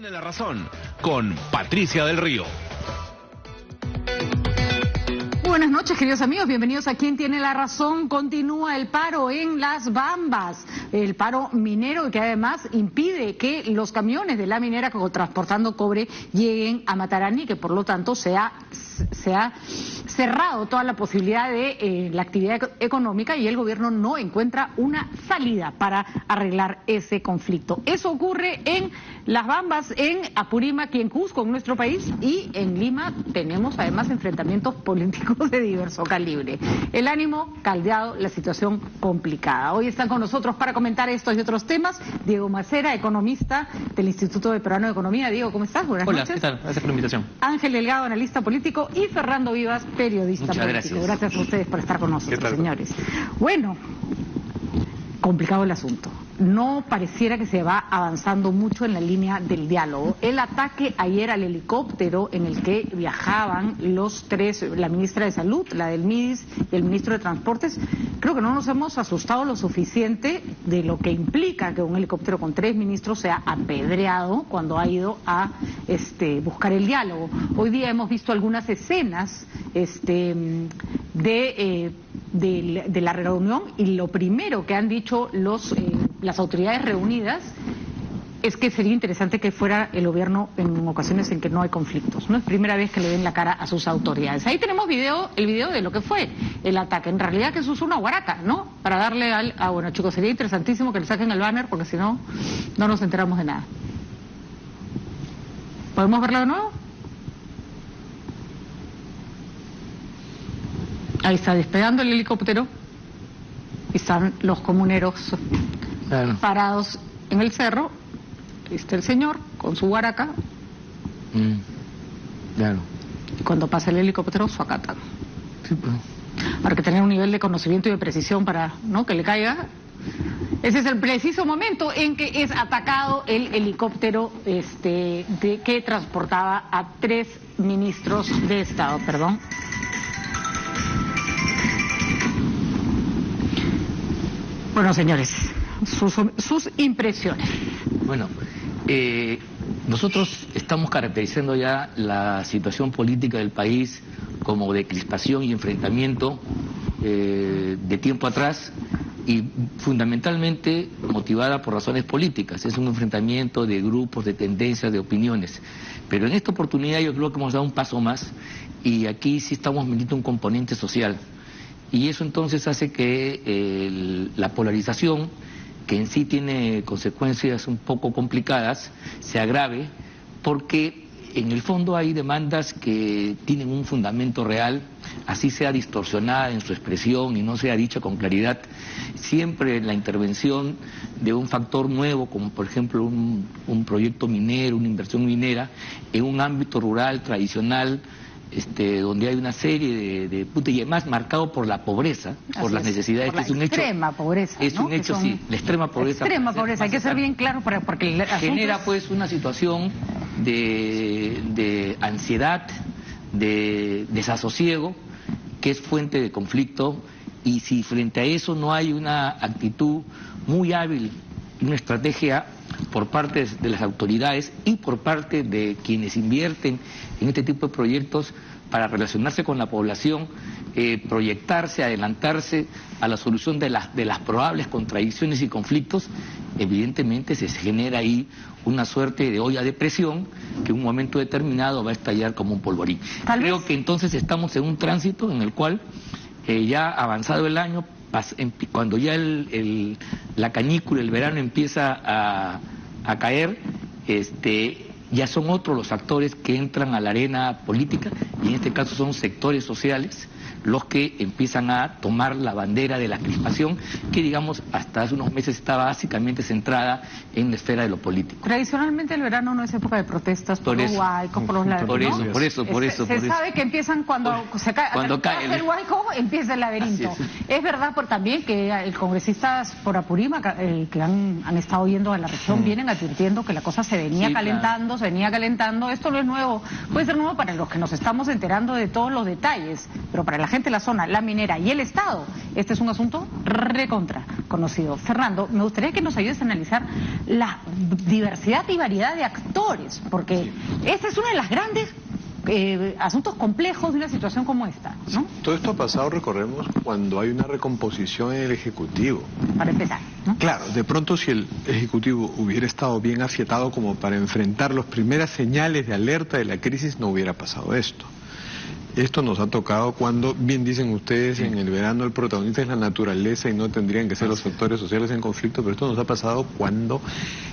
Tiene la razón con Patricia del Río. Buenas noches, queridos amigos, bienvenidos a Quien Tiene la Razón. Continúa el paro en Las Bambas, el paro minero, que además impide que los camiones de la minera transportando cobre lleguen a Matarani, que por lo tanto se ha cerrado toda la posibilidad de la actividad económica, y el gobierno no encuentra una salida para arreglar ese conflicto. Eso ocurre en Las Bambas, en Apurímac y en Cusco, en nuestro país, y en Lima tenemos además enfrentamientos políticos de diverso calibre. El ánimo caldeado, la situación complicada. Hoy están con nosotros para comentar estos y otros temas Diego Macera, economista del Instituto Peruano de Economía. Diego, ¿cómo estás? Buenas noches. Hola, ¿qué tal? Gracias por la invitación. Ángel Delgado, analista político, y Fernando Vivas, periodista político. Gracias a ustedes por estar con nosotros, señores. Bueno, complicado el asunto. No pareciera que se va avanzando mucho en la línea del diálogo. El ataque ayer al helicóptero en el que viajaban los tres, la ministra de Salud, la del MIDIS y el ministro de Transportes, creo que no nos hemos asustado lo suficiente de lo que implica que un helicóptero con tres ministros sea apedreado cuando ha ido a buscar el diálogo. Hoy día hemos visto algunas escenas de la reunión, y lo primero que han dicho las autoridades reunidas es que sería interesante que fuera el gobierno en ocasiones en que no hay conflictos. No es primera vez que le den la cara a sus autoridades. Ahí tenemos el video de lo que fue el ataque. En realidad que eso es una guaraca, ¿no? Para darle bueno, chicos, sería interesantísimo que le saquen el banner, porque si no, no nos enteramos de nada. ¿Podemos verlo de nuevo? Ahí está despegando el helicóptero y están los comuneros parados en el cerro. Ahí está el señor con su guaraca. Y cuando pasa el helicóptero, su acatan. Sí, pues. Para que tener un nivel de conocimiento y de precisión para que le caiga. Ese es el preciso momento en que es atacado el helicóptero que transportaba a tres ministros de Estado. Perdón. Bueno, señores, sus impresiones. Bueno, nosotros estamos caracterizando ya la situación política del país como de crispación y enfrentamiento de tiempo atrás, y fundamentalmente motivada por razones políticas. Es un enfrentamiento de grupos, de tendencias, de opiniones. Pero en esta oportunidad yo creo que hemos dado un paso más, y aquí sí estamos metiendo un componente social. Y eso entonces hace que la polarización, que en sí tiene consecuencias un poco complicadas, se agrave, porque en el fondo hay demandas que tienen un fundamento real, así sea distorsionada en su expresión y no sea dicha con claridad. Siempre la intervención de un factor nuevo, como por ejemplo un proyecto minero, una inversión minera, en un ámbito rural tradicional, donde hay una serie y además marcado por la pobreza, por las necesidades, que es un hecho. La extrema pobreza, es un hecho, sí, la extrema pobreza. Extrema pobreza, hay que ser bien claro porque genera pues una situación de ansiedad, de desasosiego, que es fuente de conflicto, y si frente a eso no hay una actitud muy hábil, una estrategia por parte de las autoridades y por parte de quienes invierten en este tipo de proyectos para relacionarse con la población, proyectarse, adelantarse a la solución de las probables contradicciones y conflictos, evidentemente se genera ahí una suerte de olla de presión que en un momento determinado va a estallar como un polvorín. Creo que entonces estamos en un tránsito en el cual ya avanzado el año, cuando ya la canícula, el verano empieza a caer, ya son otros los actores que entran a la arena política, y en este caso son sectores sociales los que empiezan a tomar la bandera de la crispación, que digamos hasta hace unos meses estaba básicamente centrada en la esfera de lo político. Tradicionalmente el verano no es época de protestas por los huaicos, por los lados. Por eso. Se sabe que empiezan cuando cae el huaico, empieza el laberinto. Es verdad también que congresistas por Apurímac, que han estado yendo a la región, vienen advirtiendo que la cosa se venía calentando. Esto no es nuevo, puede ser nuevo para los que nos estamos enterando de todos los detalles, pero para la gente de la zona, la minera y el Estado, este es un asunto recontra conocido. Fernando, me gustaría que nos ayudes a analizar la diversidad y variedad de actores, porque esta es una de las grandes asuntos complejos de una situación como esta, ¿no? Todo esto ha pasado, recordemos, cuando hay una recomposición en el Ejecutivo. Para empezar, ¿no? Claro, de pronto si el Ejecutivo hubiera estado bien afiatado como para enfrentar las primeras señales de alerta de la crisis, no hubiera pasado esto. Esto nos ha tocado cuando, bien dicen ustedes, en el verano el protagonista es la naturaleza y no tendrían que ser los sectores sociales en conflicto, pero esto nos ha pasado cuando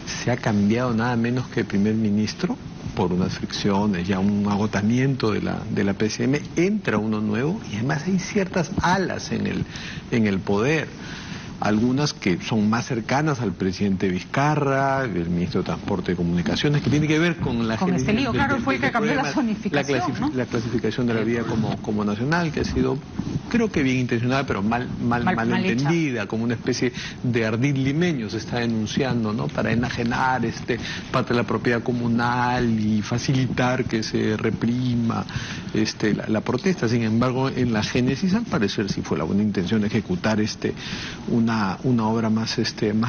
se ha cambiado nada menos que el primer ministro por unas fricciones, ya un agotamiento de la PCM, entra uno nuevo y además hay ciertas alas en el poder. Algunas que son más cercanas al presidente Vizcarra, el ministro de Transporte y Comunicaciones, que tiene que ver con la con este lío, claro, fue el que cambió la zonificación, ¿no? La clasificación de la vía como nacional, que ha sido, creo que bien intencionada, pero mal entendida, como una especie de ardid limeño, se está denunciando, ¿no? Para enajenar parte de la propiedad comunal y facilitar que se reprima la protesta. Sin embargo, en la génesis, al parecer, sí fue la buena intención de ejecutar una obra más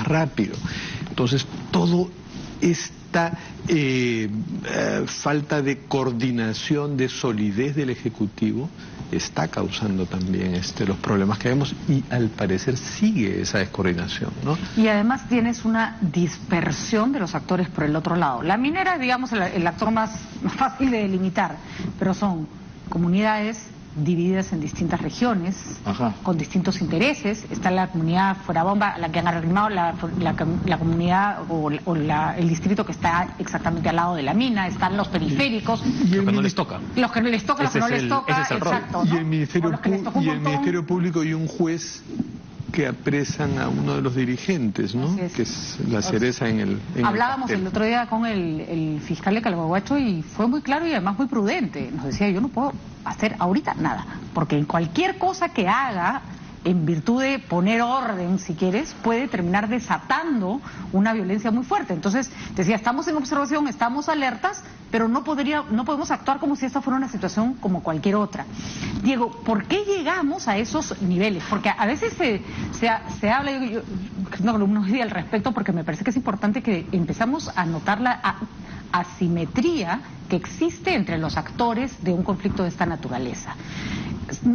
rápido. Entonces, todo esta falta de coordinación, de solidez del Ejecutivo está causando también los problemas que vemos y al parecer sigue esa descoordinación, ¿no? Y además tienes una dispersión de los actores por el otro lado. La minera es, digamos, el actor más fácil de delimitar, pero son comunidades divididas en distintas regiones, con distintos intereses. Está la comunidad fuera bomba, la que han arrimado la comunidad o el distrito que está exactamente al lado de la mina. Están los periféricos. Los que no les toca. Los que no les toca, los que no les toca. Ese es el rol. Exacto, ¿no? Y el Ministerio Público y un juez que apresan a uno de los dirigentes, ¿no? Que es la cereza en el Hablábamos el otro día con el fiscal de Calhuahuacho y fue muy claro y además muy prudente. Nos decía, yo no puedo hacer ahorita nada, porque en cualquier cosa que haga, en virtud de poner orden, si quieres, puede terminar desatando una violencia muy fuerte. Entonces, decía, estamos en observación, estamos alertas, pero no podemos actuar como si esta fuera una situación como cualquier otra. Diego, ¿por qué llegamos a esos niveles? Porque a veces se habla, yo tengo unos días al respecto, porque me parece que es importante que empezamos a notar la asimetría que existe entre los actores de un conflicto de esta naturaleza.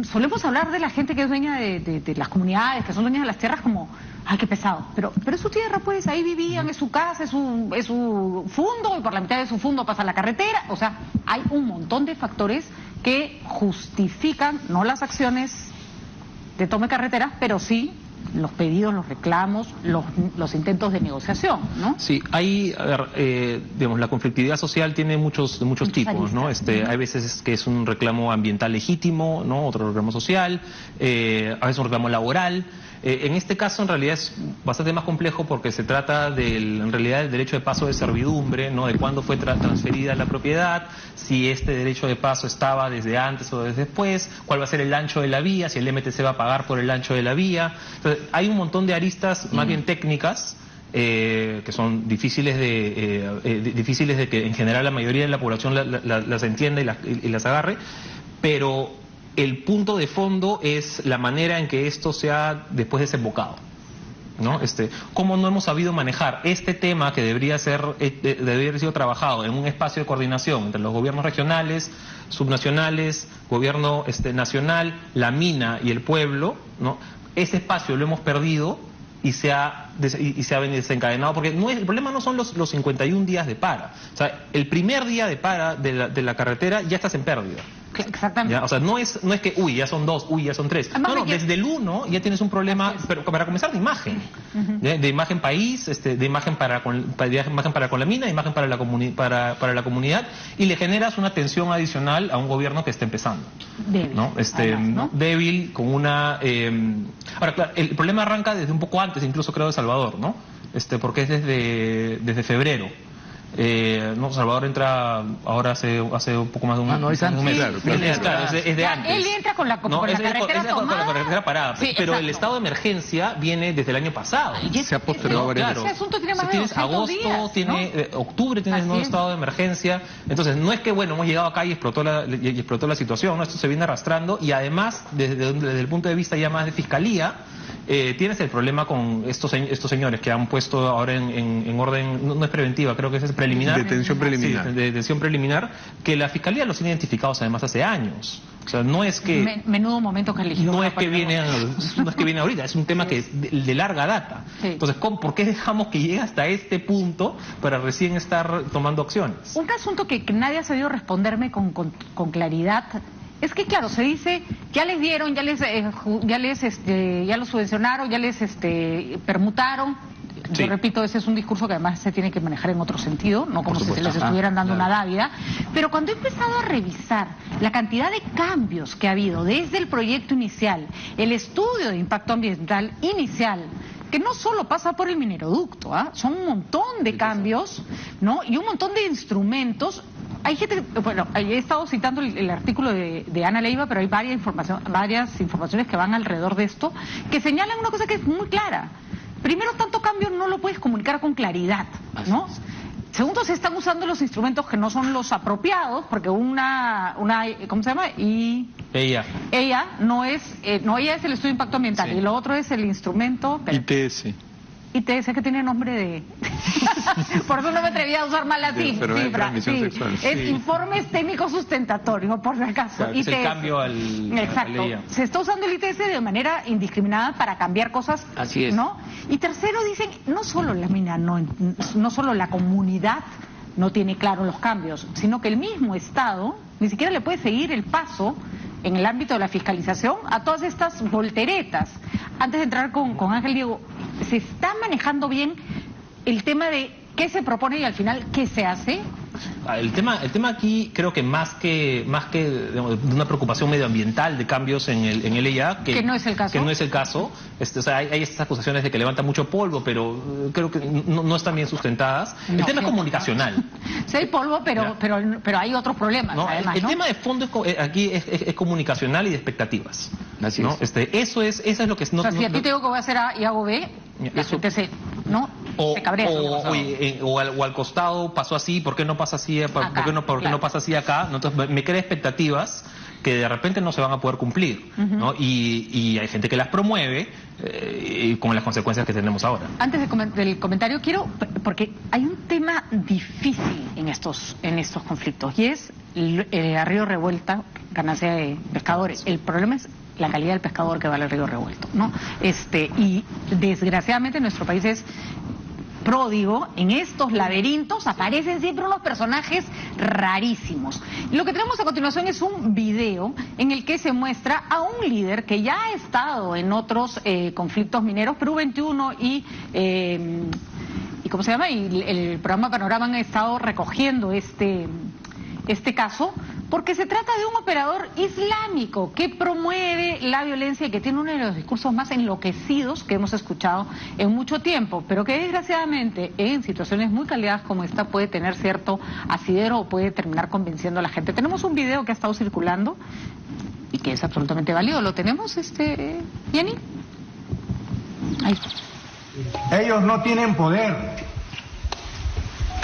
Solemos hablar de la gente que es dueña de las comunidades, que son dueñas de las tierras, como, ay, qué pesado, pero es su tierra, pues, ahí vivían, es su casa, es su fundo, y por la mitad de su fundo pasa la carretera. O sea, hay un montón de factores que justifican, no las acciones de toma de carreteras, pero sí los pedidos, los reclamos, los intentos de negociación, ¿no? Sí, hay, digamos, la conflictividad social tiene muchos tipos, ¿no? Hay veces que es un reclamo ambiental legítimo, ¿no? Otro reclamo social, a veces un reclamo laboral. En este caso, en realidad, es bastante más complejo porque se trata en realidad del derecho de paso de servidumbre, ¿no? De cuándo fue transferida la propiedad, si este derecho de paso estaba desde antes o desde después, cuál va a ser el ancho de la vía, si el MTC va a pagar por el ancho de la vía. Entonces, hay un montón de aristas más bien técnicas que son difíciles de que en general la mayoría de la población las entienda y las agarre, pero el punto de fondo es la manera en que esto se ha después desembocado, ¿no? Cómo no hemos sabido manejar este tema que debería haber sido trabajado en un espacio de coordinación entre los gobiernos regionales, subnacionales, gobierno nacional, la mina y el pueblo, ¿no? Ese espacio lo hemos perdido y se ha desencadenado, porque el problema no son los 51 días de para. O sea, el primer día de para de la carretera ya estás en pérdida. Exactamente. ¿Ya? O sea, no es que, ya son 2, ya son 3. No, desde el 1 ya tienes un problema, pero para comenzar de imagen. De imagen país, de imagen para con la mina, de imagen para la comunidad, y le generas una tensión adicional a un gobierno que está empezando. Débil. ¿No? ¿no? Débil, con una... Ahora, claro, el problema arranca desde un poco antes, incluso creo, de Salvador, ¿no? Porque es desde febrero. No, Salvador entra ahora hace un poco más de un, no, es antes, un mes. claro, Es de antes. Él entra con la carretera tomada. Con la carretera parada. Sí, pero exacto. el estado de emergencia viene desde el año pasado. Se ha postergado varias Claro. Ese asunto tiene más de Tienes 200 agosto, días, tiene octubre, tienes el nuevo Así es. estado de emergencia. Entonces, no es que, bueno, hemos llegado acá y explotó la situación, ¿no? Esto se viene arrastrando y además, desde el punto de vista ya más de fiscalía, tienes el problema con estos señores que han puesto ahora en orden, no es preventiva, creo que es preliminar. Detención preliminar. Sí, detención preliminar, que la fiscalía los tiene identificados además hace años. O sea, no es que... Menudo momento que eligió. No es que viene ahorita, es un tema que es de larga data. Sí. Entonces, ¿por qué dejamos que llegue hasta este punto para recién estar tomando acciones? Un asunto que nadie ha sabido responderme con claridad es que, claro, se dice, ya les dieron, ya los subvencionaron, ya les permutaron. Sí. Yo repito, ese es un discurso que además se tiene que manejar en otro sentido, no como si se les estuvieran dando una dávida. Pero cuando he empezado a revisar la cantidad de cambios que ha habido desde el proyecto inicial, el estudio de impacto ambiental inicial, que no solo pasa por el mineroducto, son un montón de cambios, ¿no? Y un montón de instrumentos. Hay gente, bueno, he estado citando el artículo de Ana Leiva, pero hay varias informaciones que van alrededor de esto, que señalan una cosa que es muy clara. Primero, tanto cambio no lo puedes comunicar con claridad, ¿no? Segundo, se están usando los instrumentos que no son los apropiados, porque ¿cómo se llama? Ella no es el estudio de impacto ambiental, Sí. y lo otro es el instrumento... ITS, que tiene nombre de... Por eso no me atreví a usar mal latín. De transmisión sexual. Es informes técnicos sustentatorios, por si acaso. Claro, es el cambio Exacto. a la Se está usando el ITS de manera indiscriminada para cambiar cosas. Así es. ¿No? Y tercero, dicen, no solo la mina, no solo la comunidad no tiene claro los cambios, sino que el mismo Estado ni siquiera le puede seguir el paso en el ámbito de la fiscalización a todas estas volteretas. Antes de entrar con Ángel Diego, ¿se está manejando bien el tema de qué se propone y al final qué se hace? El tema aquí creo que más que digamos, de una preocupación medioambiental de cambios en el EIA, que no es el caso, o sea, hay estas acusaciones de que levanta mucho polvo, pero creo que no están bien sustentadas. El tema es comunicacional. Sí, hay polvo, pero hay otros problemas. ¿No? Además, el tema de fondo aquí es comunicacional y de expectativas. Así ¿no? es. Eso es lo que... o sea, si a ti te digo que voy a hacer A y hago B, la gente se cabrea. O al costado pasó así, ¿por qué no pasa así? ¿Por qué no pasa así acá? Entonces me crea expectativas que de repente no se van a poder cumplir, ¿no? Y hay gente que las promueve con las consecuencias que tenemos ahora. Antes del comentario quiero, porque hay un tema difícil en estos conflictos, y es a río revuelta, ganancia de pescadores. El problema es la calidad del pescador que va al río revuelto, ¿no? Y desgraciadamente nuestro país es pródigo en estos laberintos, aparecen siempre unos personajes rarísimos. Lo que tenemos a continuación es un video en el que se muestra a un líder que ya ha estado en otros conflictos mineros, Perú 21 y ¿cómo se llama? Y el programa Panorama han estado recogiendo este caso, porque se trata de un operador islámico que promueve la violencia y que tiene uno de los discursos más enloquecidos que hemos escuchado en mucho tiempo, pero que desgraciadamente en situaciones muy calientes como esta puede tener cierto asidero o puede terminar convenciendo a la gente. Tenemos un video que ha estado circulando y que es absolutamente válido. ¿Lo tenemos, Jenny? Ahí. Ellos no tienen poder.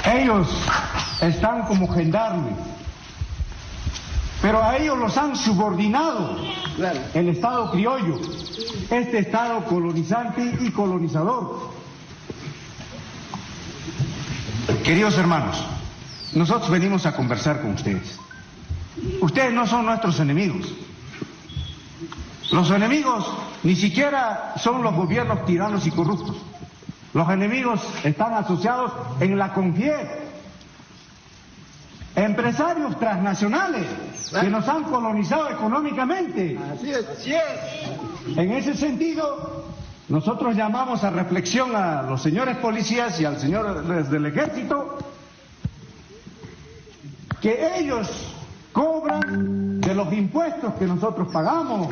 Ellos están como gendarmes. Pero a ellos los han subordinado el Estado criollo, este Estado colonizante y colonizador. Queridos hermanos, nosotros venimos a conversar con ustedes. Ustedes no son nuestros enemigos. Los enemigos ni siquiera son los gobiernos tiranos y corruptos. Los enemigos están asociados en la CONFIEP. Empresarios transnacionales que nos han colonizado económicamente. Así es. En ese sentido, nosotros llamamos a reflexión a los señores policías y al señor del ejército, que ellos cobran de los impuestos que nosotros pagamos.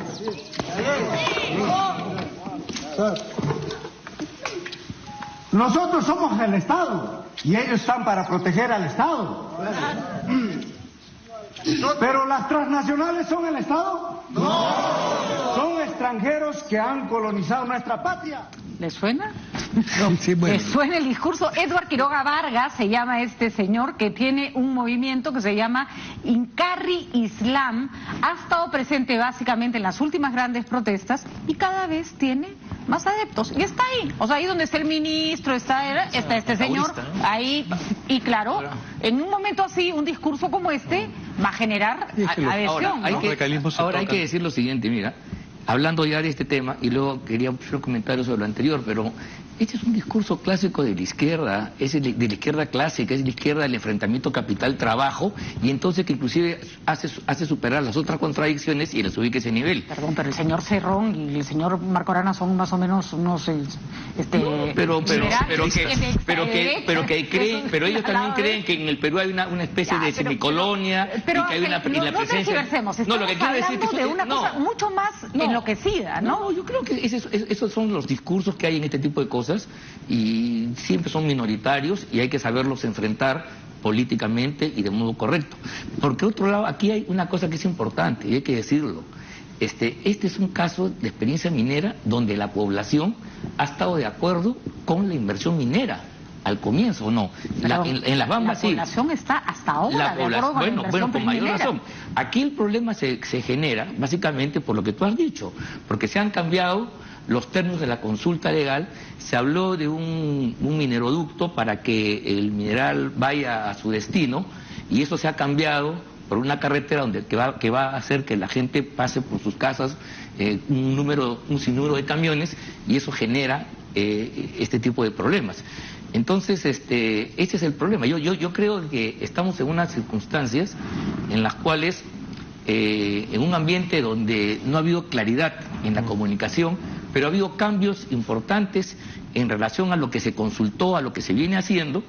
Nosotros somos el Estado. y ellos están para proteger al Estado. ¿Pero las transnacionales son el Estado? No. Son extranjeros que han colonizado nuestra patria. ¿Le suena? Sí, bueno. ¿Le suena el discurso? Edward Quiroga Vargas se llama este señor, que tiene un movimiento que se llama Incarri Islam. Ha estado presente básicamente en las últimas grandes protestas y cada vez tiene más adeptos. Y está ahí. O sea, ahí donde está el ministro, está este señor, ahí. Y claro, en un momento así, un discurso como este va a generar adhesión. Ahora hay que decir lo siguiente, mira. Hablando ya de este tema, y luego quería hacer un comentario sobre lo anterior, pero este es un discurso clásico de la izquierda, es de la izquierda clásica, es de la izquierda del enfrentamiento capital-trabajo, y entonces que inclusive hace superar las otras contradicciones y las ubica a ese nivel. Perdón, pero el señor Cerrón y el señor Marco Arana son más o menos unos pero ellos también creen que en el Perú hay una especie de semicolonia, y que hay una presencia. No, lo que quiero decir es que de una cosa mucho más enloquecida, ¿no? No, yo creo que esos son los discursos que hay en este tipo de cosas, y siempre son minoritarios y hay que saberlos enfrentar políticamente y de modo correcto. Porque otro lado, aquí hay una cosa que es importante y hay que decirlo. Este es un caso de experiencia minera donde la población ha estado de acuerdo con la inversión minera. Al comienzo, ¿o no? En las Bambas, sí. La población está hasta ahora de acuerdo con la inversión con mayor razón. Aquí el problema se genera básicamente por lo que tú has dicho, porque se han cambiado los términos de la consulta legal. Se habló de un mineroducto para que el mineral vaya a su destino, y eso se ha cambiado por una carretera que va a hacer que la gente pase por sus casas un sinnúmero de camiones, y eso genera este tipo de problemas. Entonces, ese es el problema. Yo creo que estamos en unas circunstancias en las cuales, en un ambiente donde no ha habido claridad en la comunicación, pero ha habido cambios importantes en relación a lo que se consultó, a lo que se viene haciendo,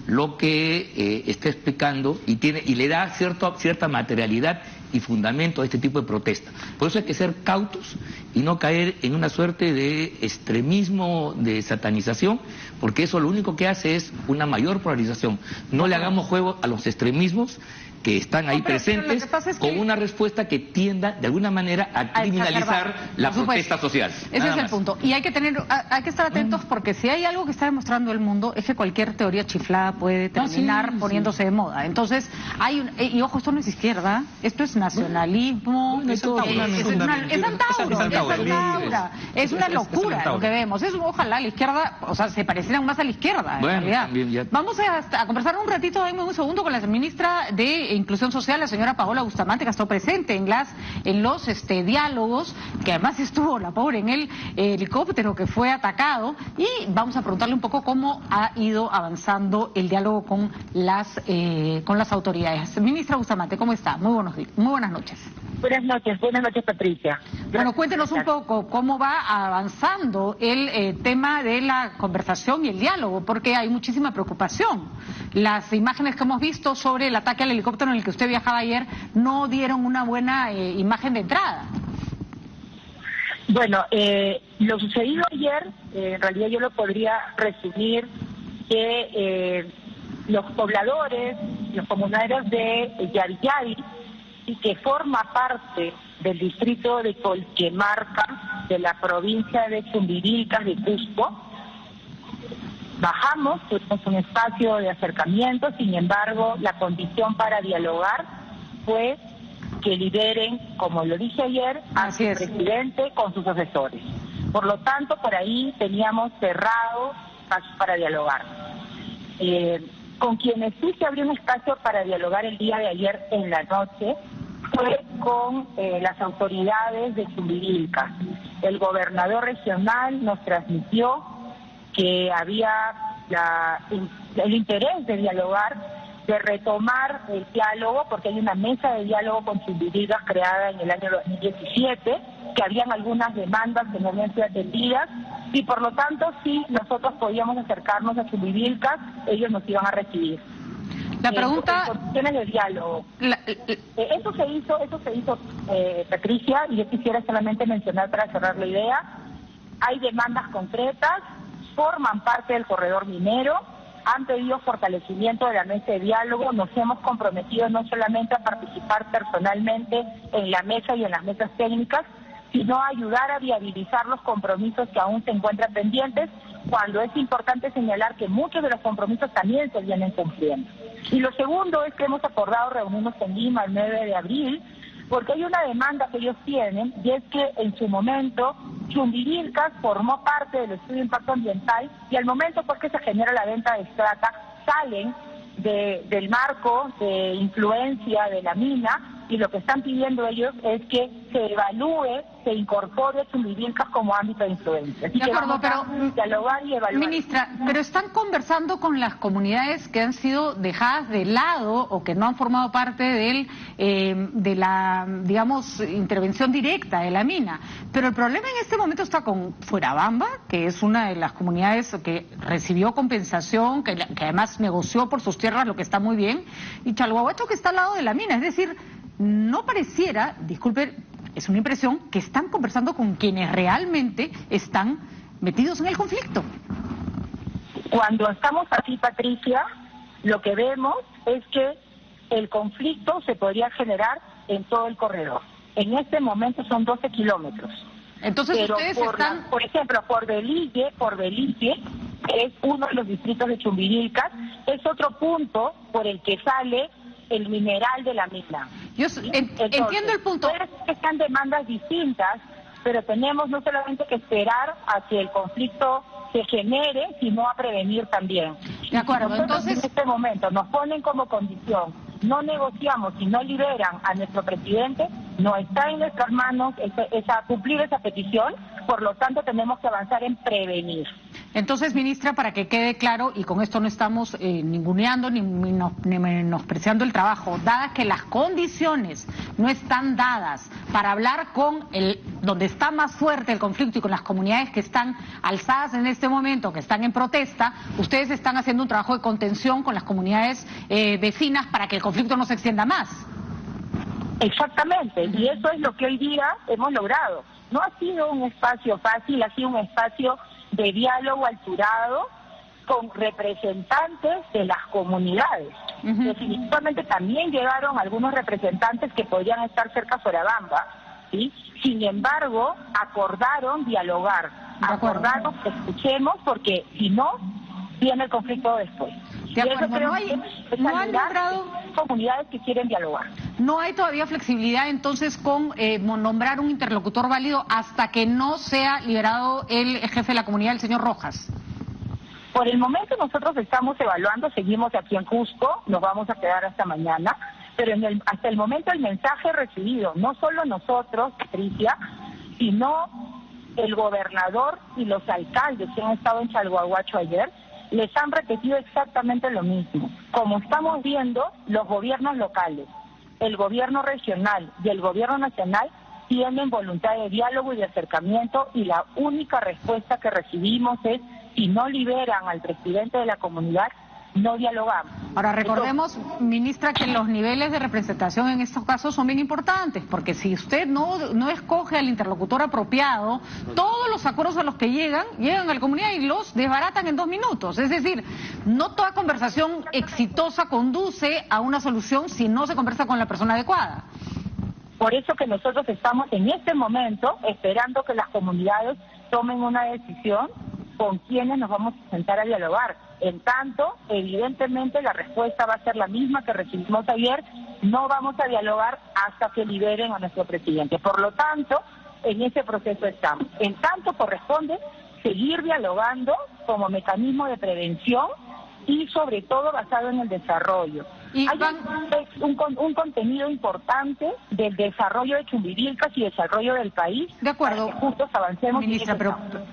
lo que está explicando y le da cierta materialidad y fundamento a este tipo de protesta. Por eso hay que ser cautos y no caer en una suerte de extremismo, de satanización, porque eso lo único que hace es una mayor polarización. No le hagamos juego a los extremismos que están ahí presentes, con una respuesta que tienda de alguna manera a criminalizar la protesta social. Ese es el punto. Y hay que estar atentos, porque si hay algo que está demostrando el mundo es que cualquier teoría chiflada puede terminar poniéndose de moda. Entonces, y ojo, esto no es izquierda, esto es nacionalismo, es una locura lo que vemos. Ojalá la izquierda, o sea, se parecieran más a la izquierda, en realidad. Vamos a conversar un ratito, dame un segundo, con la ministra de Inclusión Social, la señora Paola Bustamante, que ha estado presente en los diálogos, que además estuvo la pobre en el helicóptero que fue atacado, y vamos a preguntarle un poco cómo ha ido avanzando el diálogo con las autoridades. Ministra Bustamante, ¿cómo está? Muy buenas noches. Buenas noches, Patricia. Bueno, cuéntenos un poco cómo va avanzando el tema de la conversación y el diálogo, porque hay muchísima preocupación. Las imágenes que hemos visto sobre el ataque al helicóptero en el que usted viajaba ayer no dieron una buena imagen de entrada. Bueno, lo sucedido ayer, en realidad yo lo podría resumir que los pobladores, los comunarios de Yariyari, y que forma parte del distrito de Colquemarca, de la provincia de Chumbivilcas de Cusco, bajamos, tuvimos un espacio de acercamiento. Sin embargo, la condición para dialogar fue que liberen, como lo dije ayer, a su presidente con sus asesores. Por lo tanto, por ahí teníamos cerrado espacio para dialogar. Con quienes sí se abrió un espacio para dialogar el día de ayer en la noche fue con las autoridades de Chumbivilcas. El gobernador regional nos transmitió que había el interés de dialogar, de retomar el diálogo, porque hay una mesa de diálogo con Chumbivilcas creada en el año 2017, que habían algunas demandas que no habían sido atendidas, y por lo tanto, si nosotros podíamos acercarnos a Chumbivilcas, ellos nos iban a recibir. La pregunta... condiciones de diálogo. Eso se hizo, Patricia, y yo quisiera solamente mencionar para cerrar la idea, hay demandas concretas, forman parte del corredor minero, han pedido fortalecimiento de la mesa de diálogo. Nos hemos comprometido no solamente a participar personalmente en la mesa y en las mesas técnicas, sino a ayudar a viabilizar los compromisos que aún se encuentran pendientes, cuando es importante señalar que muchos de los compromisos también se vienen cumpliendo. Y lo segundo es que hemos acordado reunirnos en Lima el 9 de abril, porque hay una demanda que ellos tienen, y es que en su momento Chumbivilcas formó parte del estudio de impacto ambiental, y al momento pues que se genera la venta de extracta, salen del marco de influencia de la mina, y lo que están pidiendo ellos es que se evalúe, se incorpore Chumbivilcas como ámbito de influencia. Así de acuerdo, pero dialogar y evaluar. Ministra, pero están conversando con las comunidades que han sido dejadas de lado o que no han formado parte de la, digamos, intervención directa de la mina. Pero el problema en este momento está con Fuerabamba, que es una de las comunidades que recibió compensación, que además negoció por sus tierras, lo que está muy bien, y Chalhuahuacho, que está al lado de la mina. Es decir, no pareciera, disculpe, es una impresión, que están conversando con quienes realmente están metidos en el conflicto. Cuando estamos así, Patricia, lo que vemos es que el conflicto se podría generar en todo el corredor. En este momento son 12 kilómetros. Entonces pero ustedes están... por ejemplo, por Belice, es uno de los distritos de Chumbivilcas, es otro punto por el que sale el mineral de la mina. Yo entiendo el punto. Puede ser que sean demandas distintas, pero tenemos no solamente que esperar a que el conflicto se genere, sino a prevenir también. De acuerdo, si nosotros entonces... en este momento nos ponen como condición, no negociamos y no liberan a nuestro presidente, no está en nuestras manos cumplir esa petición, por lo tanto tenemos que avanzar en prevenir. Entonces, ministra, para que quede claro, y con esto no estamos ninguneando ni menospreciando el trabajo, dadas que las condiciones no están dadas para hablar con donde está más fuerte el conflicto y con las comunidades que están alzadas en este momento, que están en protesta, ustedes están haciendo un trabajo de contención con las comunidades vecinas para que el conflicto no se extienda más. Exactamente, y eso es lo que hoy día hemos logrado. No ha sido un espacio fácil, ha sido un espacio de diálogo alturado con representantes de las comunidades. Definitivamente también llegaron algunos representantes que podían estar cerca de Fuerabamba, ¿sí? Sin embargo, acordaron dialogar, acordaron que escuchemos, porque si no, viene el conflicto después. De acuerdo, no han logrado comunidades que quieren dialogar. No hay todavía flexibilidad entonces con nombrar un interlocutor válido hasta que no sea liberado el jefe de la comunidad, el señor Rojas. Por el momento nosotros estamos evaluando, seguimos aquí en Cusco, nos vamos a quedar hasta mañana, pero hasta el momento el mensaje recibido, no solo nosotros, Patricia, sino el gobernador y los alcaldes que han estado en Chalhuahuacho ayer, les han repetido exactamente lo mismo. Como estamos viendo, los gobiernos locales, el gobierno regional y el gobierno nacional tienen voluntad de diálogo y de acercamiento, y la única respuesta que recibimos es: si no liberan al presidente de la comunidad, no dialogamos. Ahora recordemos, ministra, que los niveles de representación en estos casos son bien importantes, porque si usted no escoge al interlocutor apropiado, todos los acuerdos a los que llegan a la comunidad y los desbaratan en 2 minutos. Es decir, no toda conversación exitosa conduce a una solución si no se conversa con la persona adecuada. Por eso que nosotros estamos en este momento esperando que las comunidades tomen una decisión con quienes nos vamos a sentar a dialogar. En tanto, evidentemente la respuesta va a ser la misma que recibimos ayer: no vamos a dialogar hasta que liberen a nuestro presidente. Por lo tanto, en ese proceso estamos. En tanto, corresponde seguir dialogando como mecanismo de prevención y sobre todo basado en el desarrollo. Y hay un contenido importante del desarrollo de Chumbivilcas y desarrollo del país. De acuerdo, para que juntos avancemos. Ministra,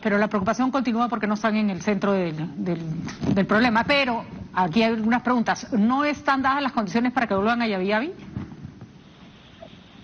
pero la preocupación continúa porque no están en el centro del problema. Pero aquí hay algunas preguntas. ¿No están dadas las condiciones para que vuelvan a Yavi-Yavi?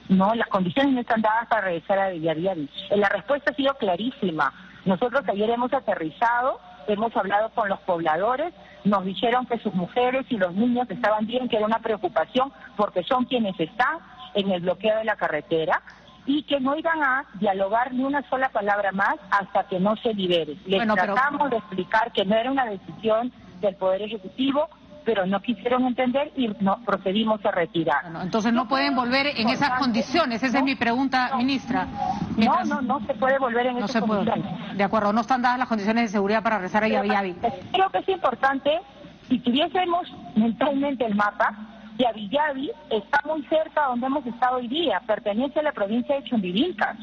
No, las condiciones no están dadas para regresar a Yavi-Yavi. La respuesta ha sido clarísima. Nosotros ayer hemos aterrizado, hemos hablado con los pobladores, nos dijeron que sus mujeres y los niños estaban bien, que era una preocupación porque son quienes están en el bloqueo de la carretera, y que no iban a dialogar ni una sola palabra más hasta que no se libere. Les tratamos de explicar que no era una decisión del Poder Ejecutivo, pero no quisieron entender y procedimos a retirar. Bueno, entonces no pueden volver en esas condiciones, esa es mi pregunta, ministra. No se puede volver en esas condiciones. De acuerdo, no están dadas las condiciones de seguridad para regresar a Yavi Yavi. Creo que es importante, si tuviésemos mentalmente el mapa, Yavi Yavi está muy cerca donde hemos estado hoy día, pertenece a la provincia de Chumbivilcas.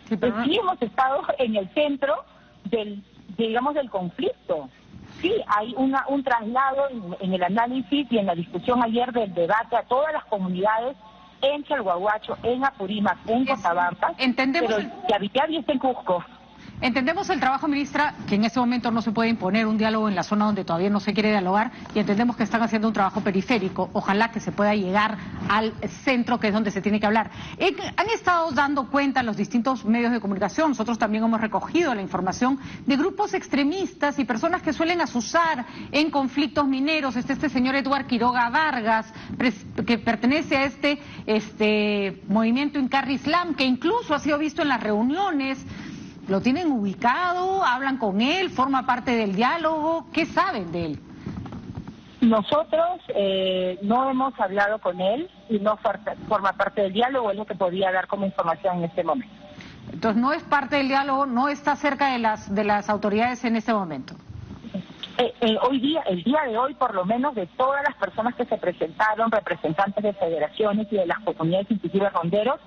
Sí, pero sí hemos estado en el centro del conflicto. Sí, hay un traslado en el análisis y en la discusión ayer del debate a todas las comunidades en Chalhuahuacho, en Apurímac, en Cochabamba, pero Yavi Yavi está en Cusco. Entendemos el trabajo, ministra, que en este momento no se puede imponer un diálogo en la zona donde todavía no se quiere dialogar, y entendemos que están haciendo un trabajo periférico. Ojalá que se pueda llegar al centro, que es donde se tiene que hablar. Han estado dando cuenta en los distintos medios de comunicación, nosotros también hemos recogido la información de grupos extremistas y personas que suelen azuzar en conflictos mineros. Este señor Eduard Quiroga Vargas, que pertenece a este movimiento Incarri Islam, que incluso ha sido visto en las reuniones. ¿Lo tienen ubicado? ¿Hablan con él? ¿Forma parte del diálogo? ¿Qué saben de él? Nosotros no hemos hablado con él y no forma parte del diálogo, es lo que podía dar como información en este momento. Entonces no es parte del diálogo, no está cerca de las autoridades en este momento. El día de hoy, por lo menos, de todas las personas que se presentaron, representantes de federaciones y de las comunidades inclusive ronderos,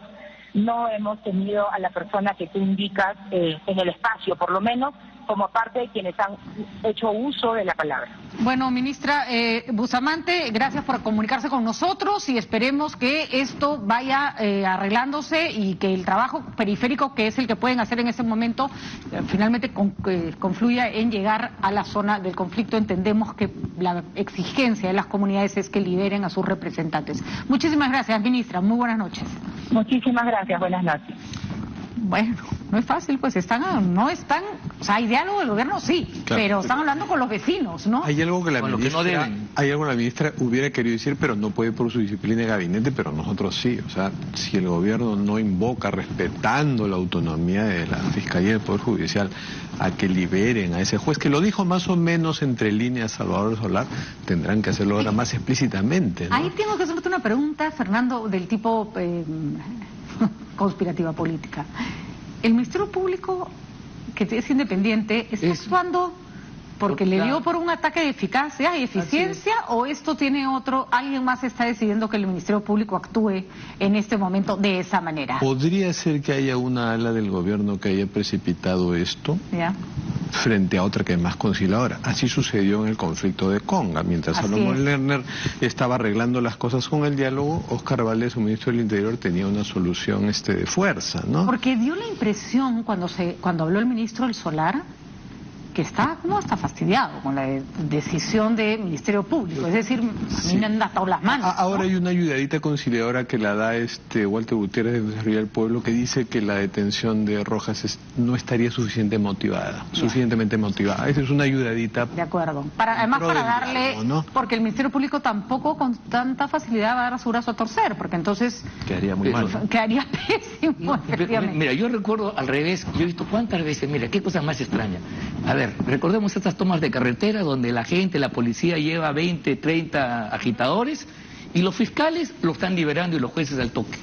no hemos tenido a la persona que tú indicas en el espacio, por lo menos como parte de quienes han hecho uso de la palabra. Bueno, ministra Bustamante, gracias por comunicarse con nosotros y esperemos que esto vaya arreglándose y que el trabajo periférico, que es el que pueden hacer en este momento, finalmente confluya en llegar a la zona del conflicto. Entendemos que la exigencia de las comunidades es que liberen a sus representantes. Muchísimas gracias, ministra. Muy buenas noches. Muchísimas gracias. Buenas noches. Bueno, no es fácil, pues o sea, hay diálogo del gobierno, sí, claro, pero están hablando con los vecinos, ¿no? Hay algo que la ministra hubiera querido decir, pero no puede por su disciplina de gabinete, pero nosotros sí. O sea, si el gobierno no invoca, respetando la autonomía de la Fiscalía y del Poder Judicial, a que liberen a ese juez, que lo dijo más o menos entre líneas Salvador Solar, tendrán que hacerlo ahora más explícitamente, ¿no? Ahí tengo que hacerte una pregunta, Fernando, del tipo conspirativa política. El Ministerio Público, que es independiente, ¿está actuando porque le dio por un ataque de eficacia y eficiencia, o esto tiene alguien más está decidiendo que el Ministerio Público actúe en este momento de esa manera? Podría ser que haya una ala del gobierno que haya precipitado esto frente a otra que es más conciliadora. Así sucedió en el conflicto de Conga. Mientras Salomón Lerner estaba arreglando las cosas con el diálogo, Óscar Valdés, su ministro del Interior, tenía una solución de fuerza, ¿no? Porque dio la impresión cuando habló el ministro del Solar que está como hasta fastidiado con la decisión del Ministerio Público, es decir, a mí me han atado las manos. Ahora hay una ayudadita conciliadora que la da Walter Gutiérrez de Desarrollo del Pueblo, que dice que la detención de Rojas no estaría suficientemente motivada. Esa es una ayudadita. De acuerdo. Además para darle, ¿no? Porque el Ministerio Público tampoco con tanta facilidad va a dar su brazo a torcer, porque entonces quedaría muy mal, ¿no? Quedaría pésimo. Mira, yo recuerdo al revés, yo he visto cuántas veces, mira, qué cosa más extraña. A ver, recordemos estas tomas de carretera donde la gente, la policía lleva 20, 30 agitadores y los fiscales lo están liberando y los jueces al toque.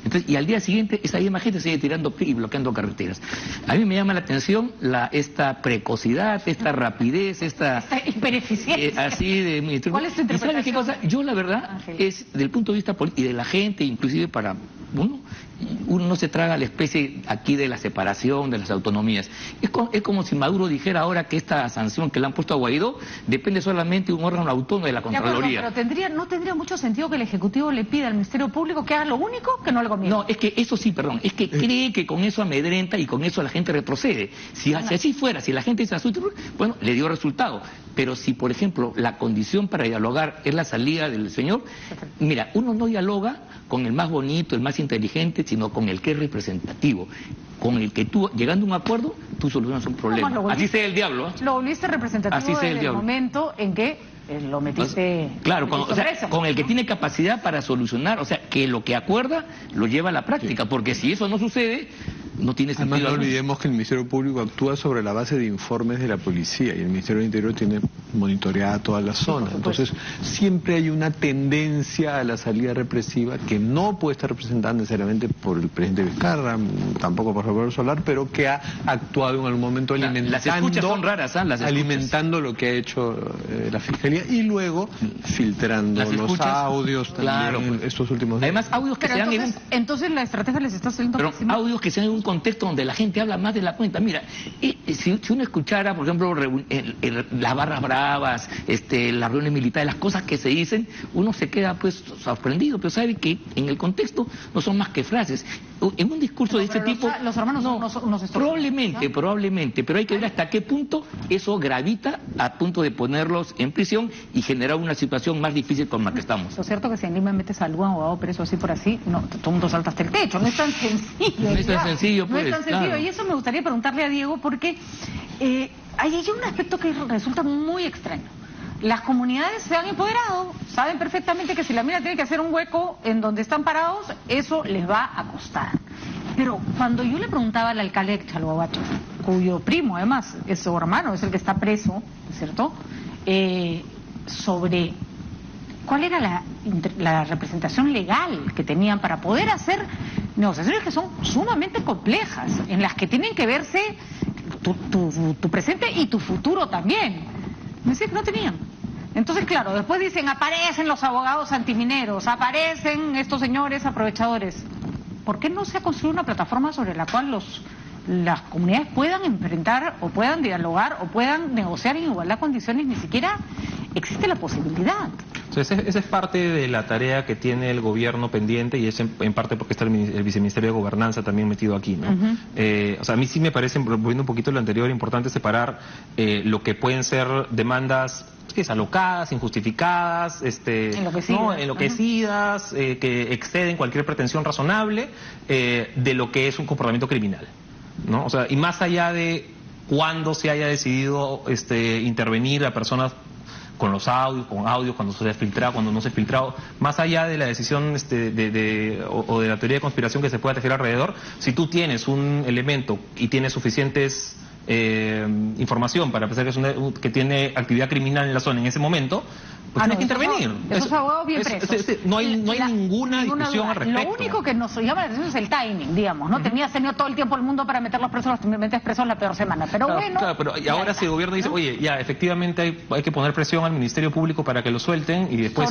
Entonces, y al día siguiente esa misma gente sigue tirando y bloqueando carreteras. A mí me llama la atención esta precocidad, esta rapidez, esta hipereficiencia. Así de ministerio. ¿Cuál es tu interpretación? ¿Sabes qué cosa? Yo la verdad es del punto de vista político y de la gente, inclusive para uno no se traga la especie aquí de la separación de las autonomías. Es como si Maduro dijera ahora que esta sanción que le han puesto a Guaidó depende solamente de un órgano autónomo de la Contraloría. Pero no tendría mucho sentido que el Ejecutivo le pida al Ministerio Público que haga lo único que no le conviene. No, es que eso sí, es que cree que con eso amedrenta y con eso la gente retrocede. Si así fuera, si la gente se asusta, bueno, le dio resultado. Pero si, por ejemplo, la condición para dialogar es la salida del señor, mira, uno no dialoga con el más bonito, el más inteligente, sino con el que es representativo, con el que tú, llegando a un acuerdo, tú solucionas un problema. Así sea el diablo. Lo volviste representativo desde el momento en que lo metiste... Claro, con el que tiene capacidad para solucionar, o sea, que lo que acuerda lo lleva a la práctica, porque si eso no sucede... no tiene sentido. Además, no olvidemos que el Ministerio Público actúa sobre la base de informes de la policía y el Ministerio del Interior tiene monitoreada toda la zona. Entonces, siempre hay una tendencia a la salida represiva que no puede estar representada necesariamente por el presidente Vizcarra, tampoco por Roberto Solar, pero que ha actuado en algún momento alimentando, las escuchas son raras, ¿eh? alimentando lo que ha hecho la Fiscalía y luego filtrando los audios también estos últimos días. Además, audios que pero entonces la estrategia les está saliendo pésima. Audios que sean en un contexto donde la gente habla más de la cuenta. Mira, si uno escuchara, por ejemplo, las barras bravas, las reuniones militares, las cosas que se dicen, uno se queda pues sorprendido, pero sabe que en el contexto no son más que frases. En un discurso de este tipo... Los hermanos probablemente, pero hay que ver hasta qué punto eso gravita a punto de ponerlos en prisión y generar una situación más difícil con la que estamos. Lo cierto que si en Lima metes a algún abogado preso así por así, no, todo el mundo salta hasta el techo, no es tan sencillo. No es tan sencillo, pues. No es tan sencillo, claro. Y eso me gustaría preguntarle a Diego porque hay un aspecto que resulta muy extraño. Las comunidades se han empoderado, saben perfectamente que si la mina tiene que hacer un hueco en donde están parados, eso les va a costar. Pero cuando yo le preguntaba al alcalde de Chalhuahuacho, cuyo primo además es su hermano, es el que está preso, ¿cierto?, sobre cuál era la representación legal que tenían para poder hacer negociaciones que son sumamente complejas, en las que tienen que verse tu presente y tu futuro también. Me decía que no tenían. Entonces, claro, después dicen, aparecen los abogados antimineros, aparecen estos señores aprovechadores. ¿Por qué no se ha construido una plataforma sobre la cual las comunidades puedan enfrentar o puedan dialogar o puedan negociar en igualdad de condiciones? Ni siquiera existe la posibilidad. Esa es parte de la tarea que tiene el gobierno pendiente y es en parte porque está el viceministerio de Gobernanza también metido aquí, ¿no? O sea, a mí sí me parece, volviendo un poquito a lo anterior, importante separar lo que pueden ser demandas alocadas, injustificadas, enloquecidas, que exceden cualquier pretensión razonable, de lo que es un comportamiento criminal, ¿no? O sea, y más allá de cuándo se haya decidido intervenir a personas con los audios, cuando se ha filtrado, cuando no se ha filtrado, más allá de la decisión o de la teoría de conspiración que se pueda tejer alrededor, si tú tienes un elemento y tienes suficientes información para pensar que tiene actividad criminal en la zona en ese momento, pues tienes que intervenir. Esos abogados bien presos. No hay ninguna discusión al respecto. Lo único que nos llama la atención es el timing, digamos, ¿no? Tenías tenido todo el tiempo el mundo para meter los presos, los metes presos la peor semana, pero bueno. Claro, pero y ahora si el gobierno dice, oye, ya, efectivamente hay que poner presión al Ministerio Público para que lo suelten, y después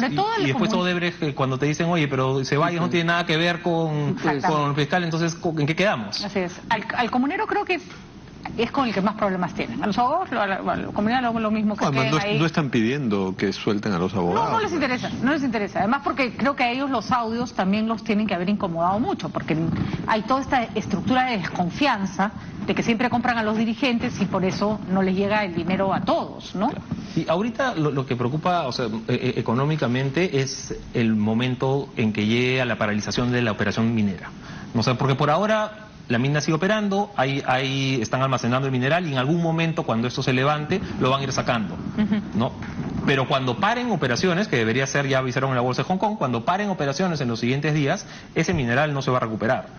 Odebrecht, cuando te dicen, oye, pero Ceballos no tiene nada que ver con el fiscal, entonces, ¿en qué quedamos? Así es. Al comunero creo que es con el que más problemas tienen. A los abogados, a la comunidad lo mismo que no están pidiendo que suelten a los abogados. No les interesa. Además porque creo que a ellos los audios también los tienen que haber incomodado mucho, porque hay toda esta estructura de desconfianza de que siempre compran a los dirigentes y por eso no les llega el dinero a todos, ¿no? Claro. Y ahorita lo que preocupa, económicamente, es el momento en que llegue a la paralización de la operación minera. O sea, porque por ahora la mina sigue operando, están almacenando el mineral y en algún momento cuando esto se levante lo van a ir sacando, ¿no? Pero cuando paren operaciones, que debería ser, ya avisaron en la bolsa de Hong Kong, cuando paren operaciones en los siguientes días, ese mineral no se va a recuperar,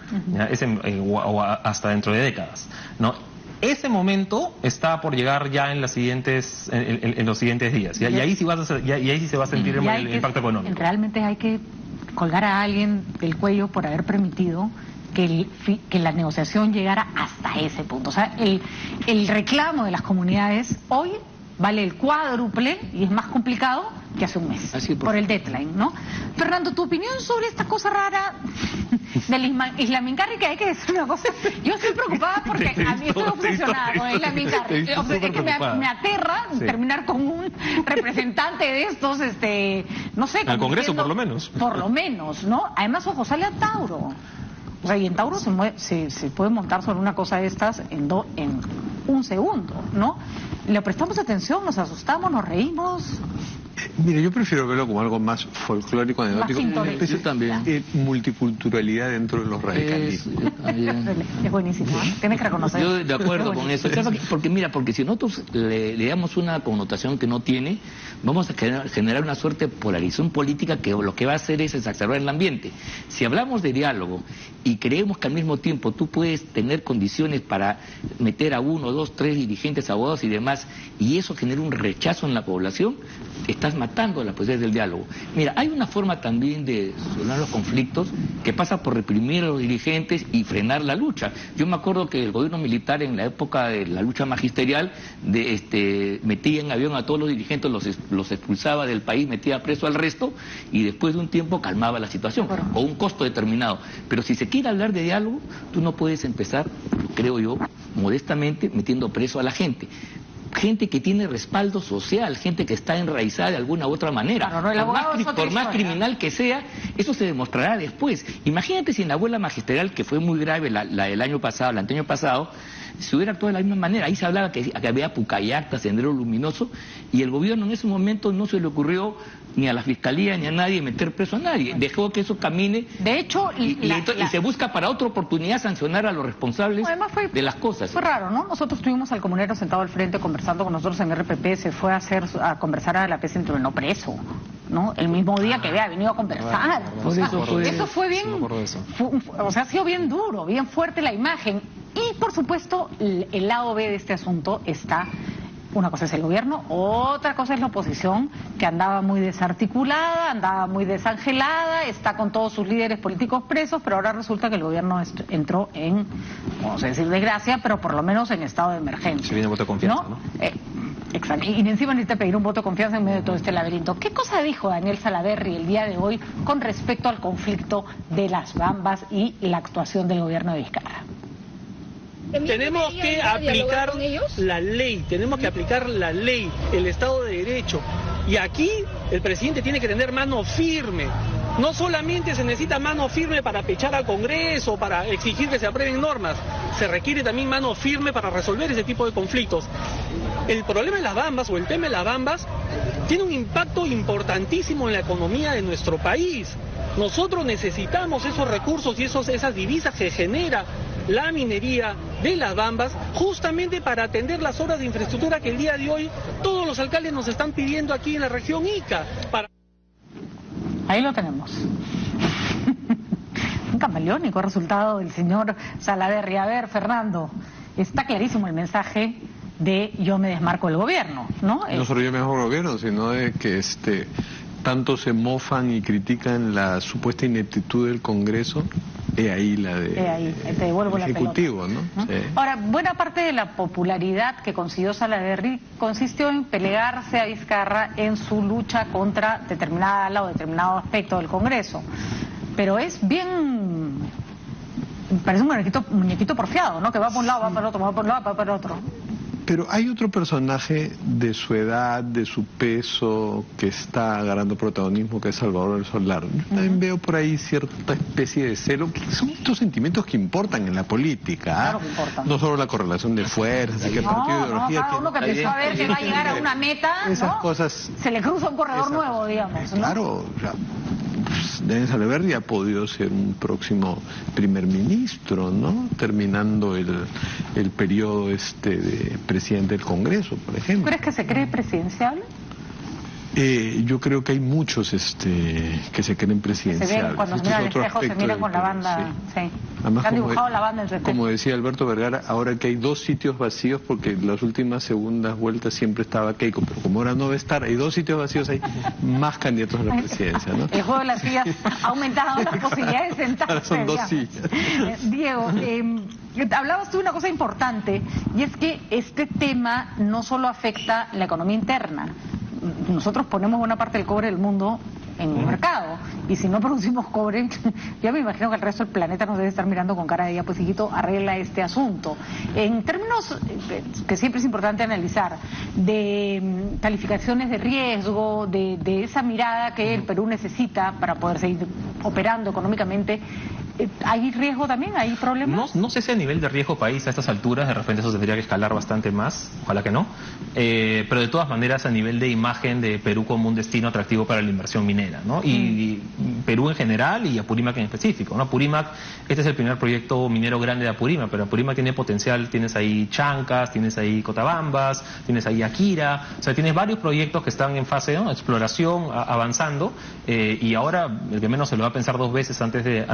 o hasta dentro de décadas, ¿no? Ese momento está por llegar ya en los siguientes días, y ahí sí se va a sentir el impacto económico. Realmente hay que colgar a alguien del cuello por haber permitido que la negociación llegara hasta ese punto. O sea, el reclamo de las comunidades hoy vale el cuádruple y es más complicado que hace un mes, por el deadline, ¿no? Fernando, tu opinión sobre esta cosa rara del Islamicari, que hay que decir una cosa, yo estoy preocupada porque a mí estoy obsesionada con el Islamicari, es que me aterra terminar con un representante de estos, no sé, al Congreso por lo menos, ¿no? Además, ojo, sale a Tauro. O sea, y en Tauro se puede montar sobre una cosa de estas en un segundo, ¿no? Le prestamos atención, nos asustamos, nos reímos. Mire, yo prefiero verlo como algo más folclórico, anecdótico, una especie de multiculturalidad dentro de los radicalismos. Es buenísimo, ¿eh? Tienes que reconocer. Yo de acuerdo con eso. Porque si nosotros le damos una connotación que no tiene, vamos a generar una suerte de polarización política que lo que va a hacer es exacerbar el ambiente. Si hablamos de diálogo y creemos que al mismo tiempo tú puedes tener condiciones para meter a 1, 2, 3 dirigentes, abogados y demás, y eso genera un rechazo en la población, estás matando la posibilidad del diálogo. Mira, hay una forma también de solucionar los conflictos que pasa por reprimir a los dirigentes y frenar la lucha. Yo me acuerdo que el gobierno militar en la época de la lucha magisterial metía en avión a todos los dirigentes, los expulsaba del país, metía preso al resto y después de un tiempo calmaba la situación, con un costo determinado. Pero si se quiere hablar de diálogo, tú no puedes empezar, creo yo, modestamente metiendo preso a la gente. Gente que tiene respaldo social, gente que está enraizada de alguna u otra manera. Claro, por más criminal que sea, eso se demostrará después. Imagínate si en la abuela magisterial, que fue muy grave la del año pasado, el anteaño pasado, se hubiera actuado de la misma manera. Ahí se hablaba que había Pucallacta, Sendero Luminoso, y el gobierno en ese momento no se le ocurrió ni a la fiscalía ni a nadie meter preso a nadie. Dejó que eso camine. De hecho, y se busca para otra oportunidad sancionar a los responsables de las cosas. Fue raro, ¿no? Nosotros tuvimos al comunero sentado al frente conversando con nosotros en RPP, se fue a conversar a la PES y no preso, ¿no? El mismo día que había venido a conversar. Eso fue bien, ha sido bien duro, bien fuerte la imagen. Y por supuesto, el lado B de este asunto está, una cosa es el gobierno, otra cosa es la oposición, que andaba muy desarticulada, andaba muy desangelada, está con todos sus líderes políticos presos, pero ahora resulta que el gobierno entró en, no sé decir desgracia, pero por lo menos en estado de emergencia. Se viene voto de confianza, ¿no? Exacto. Y encima necesita pedir un voto de confianza en medio de todo este laberinto. ¿Qué cosa dijo Daniel Salaverry el día de hoy con respecto al conflicto de las Bambas y la actuación del gobierno de Vizcarra? Tenemos que aplicar la ley, el Estado de Derecho. Y aquí el presidente tiene que tener mano firme. No solamente se necesita mano firme para pechar al Congreso, para exigir que se aprueben normas, se requiere también mano firme para resolver ese tipo de conflictos. El problema de las Bambas, o el tema de las Bambas, tiene un impacto importantísimo en la economía de nuestro país. Nosotros necesitamos esos recursos y esas divisas que genera la minería de las Bambas, justamente para atender las obras de infraestructura que el día de hoy todos los alcaldes nos están pidiendo aquí en la región Ica. Ahí lo tenemos. Un camaleónico resultado del señor Salaverry. A ver, Fernando, está clarísimo el mensaje de yo me desmarco del gobierno, ¿no? No solo yo me desmarco del gobierno, sino de que tanto se mofan y critican la supuesta ineptitud del Congreso. Ahí la de te devuelvo la Ejecutivo, pelota, ¿no? Sí. Ahora, buena parte de la popularidad que consiguió Salaverry consistió en pelearse a Vizcarra en su lucha contra determinada ala o determinado aspecto del Congreso. Pero es bien, parece un muñequito porfiado, ¿no? Que va por un lado, va para el otro, va por un lado, va para el otro. Pero hay otro personaje de su edad, de su peso, que está agarrando protagonismo, que es Salvador del Solar. Yo también veo por ahí cierta especie de celo, que son estos sentimientos que importan en la política. Claro que importan. No solo la correlación de fuerzas, que partido de ideología. Cada uno que empezó a ver que va a llegar a una meta, esas cosas, se le cruza un corredor nuevo, digamos, ¿no? Claro, o sea, Daniel Salaverry ha podido ser un próximo primer ministro, ¿no? Terminando el periodo de presidente del Congreso, por ejemplo. ¿Crees que se cree presidencial? Yo creo que hay muchos que se creen presidenciales. Se ven cuando se miran al espejo, se miran con la banda. Sí. Además, han dibujado la banda en su espejo. Como decía Alberto Vergara, ahora que hay 2 sitios vacíos, porque en las últimas segundas vueltas siempre estaba Keiko, pero como ahora no va a estar, hay 2 sitios vacíos, hay más candidatos a la presidencia, ¿no? El juego de las sillas ha aumentado las posibilidades de sentarse. Ahora son 2 sillas. Diego, hablabas tú de una cosa importante, y es que este tema no solo afecta la economía interna. Nosotros ponemos buena parte del cobre del mundo en el mercado, y si no producimos cobre, ya me imagino que el resto del planeta nos debe estar mirando con cara de ya, pues hijito, arregla este asunto. En términos que siempre es importante analizar, de calificaciones de riesgo, de esa mirada que el Perú necesita para poder seguir operando económicamente, ¿Hay riesgo también? ¿Hay problemas? No sé si a nivel de riesgo país a estas alturas, de repente eso tendría que escalar bastante más, ojalá que no, pero de todas maneras a nivel de imagen de Perú como un destino atractivo para la inversión minera, ¿no? Y Perú en general y Apurímac en específico, ¿no? Apurímac, este es el primer proyecto minero grande de Apurímac, pero Apurímac tiene potencial, tienes ahí Chancas, tienes ahí Cotabambas, tienes ahí Akira, o sea, tienes varios proyectos que están en fase, ¿no?, de exploración, avanzando, y ahora el que menos se lo va a pensar dos veces antes de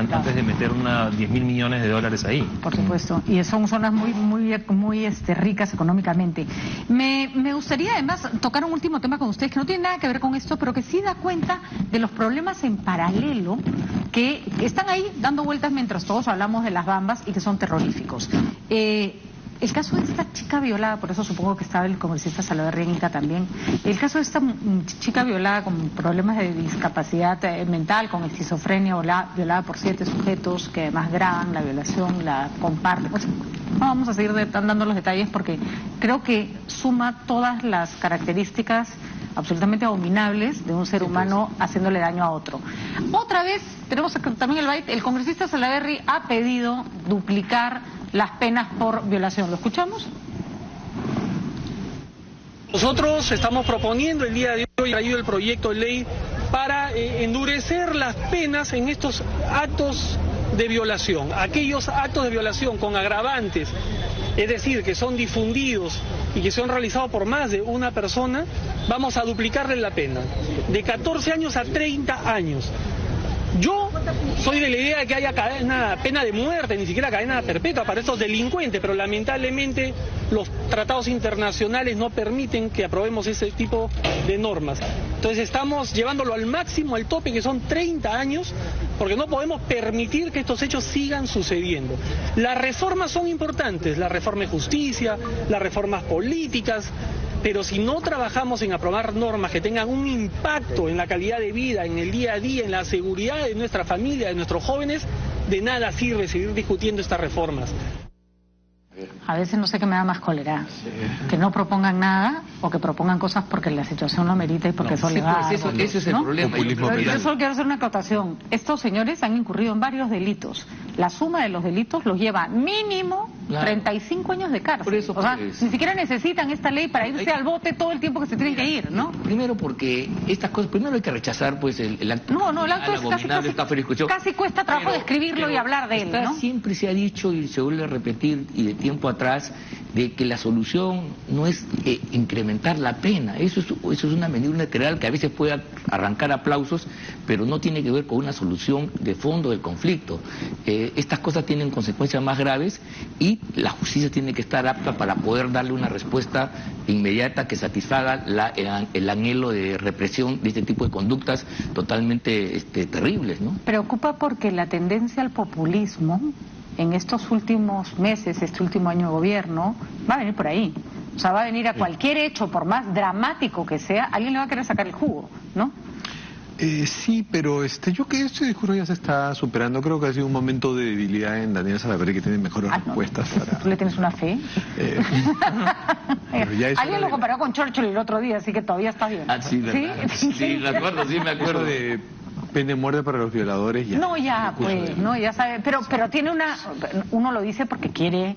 meter 10.000 millones de dólares ahí. Por supuesto, y son zonas muy ricas económicamente. Me gustaría además tocar un último tema con ustedes que no tiene nada que ver con esto, pero que sí da cuenta de los problemas en paralelo que están ahí dando vueltas mientras todos hablamos de las bambas y que son terroríficos. El caso de esta chica violada, por eso supongo que estaba el congresista Salaverry en Ica también, el caso de esta chica violada con problemas de discapacidad mental, con esquizofrenia, violada por 7 sujetos que además graban la violación, la comparten. Pues, no vamos a seguir dando los detalles porque creo que suma todas las características absolutamente abominables de un ser humano haciéndole daño a otro. Otra vez, tenemos también el congresista Salaverry ha pedido duplicar las penas por violación. ¿Lo escuchamos? Nosotros estamos proponiendo el día de hoy, traído el proyecto de ley para endurecer las penas en estos actos de violación. Aquellos actos de violación con agravantes, es decir, que son difundidos y que son realizados por más de una persona, vamos a duplicarle la pena, de 14 años a 30 años. Yo soy de la idea de que haya pena de muerte, ni siquiera cadena perpetua para estos delincuentes, pero lamentablemente los tratados internacionales no permiten que aprobemos ese tipo de normas. Entonces estamos llevándolo al máximo, al tope, que son 30 años, porque no podemos permitir que estos hechos sigan sucediendo. Las reformas son importantes, la reforma de justicia, las reformas políticas, pero si no trabajamos en aprobar normas que tengan un impacto en la calidad de vida, en el día a día, en la seguridad de nuestra familia, de nuestros jóvenes, de nada sirve seguir discutiendo estas reformas. A veces no sé qué me da más cólera, que no propongan nada o que propongan cosas porque la situación lo amerita y porque son legales. Ese es el problema. Yo solo quiero hacer una acotación. Estos señores han incurrido en varios delitos. La suma de los delitos los lleva mínimo 35 años de cárcel. Por eso, o sea, ni siquiera necesitan esta ley para irse al bote todo el tiempo que se tienen que ir, ¿no? Primero porque estas cosas, primero hay que rechazar pues el acto. No, el acto es casi cuesta trabajo describirlo y hablar de él, ¿no? Siempre se ha dicho y se vuelve a repetir y de tiempo atrás de que la solución no es incrementar la pena. Eso es una medida unilateral que a veces puede arrancar aplausos, pero no tiene que ver con una solución de fondo del conflicto. Estas cosas tienen consecuencias más graves y la justicia tiene que estar apta para poder darle una respuesta inmediata que satisfaga el anhelo de represión de este tipo de conductas totalmente terribles, ¿no? Preocupa porque la tendencia al populismo en estos últimos meses, este último año de gobierno, va a venir por ahí. O sea, va a venir a cualquier hecho, por más dramático que sea, alguien le va a querer sacar el jugo, ¿no? Sí, pero yo creo que este discurso ya se está superando. Creo que ha sido un momento de debilidad en Daniel Salaverry, que tiene mejores respuestas para... ¿Tú le tienes una fe? Alguien lo comparó con Churchill el otro día, así que todavía está bien. Ah, sí, ¿verdad? Sí, me acuerdo. De pena de muerte para los violadores ya. No, ya, pues, no, ya sabe, pero tiene uno lo dice porque quiere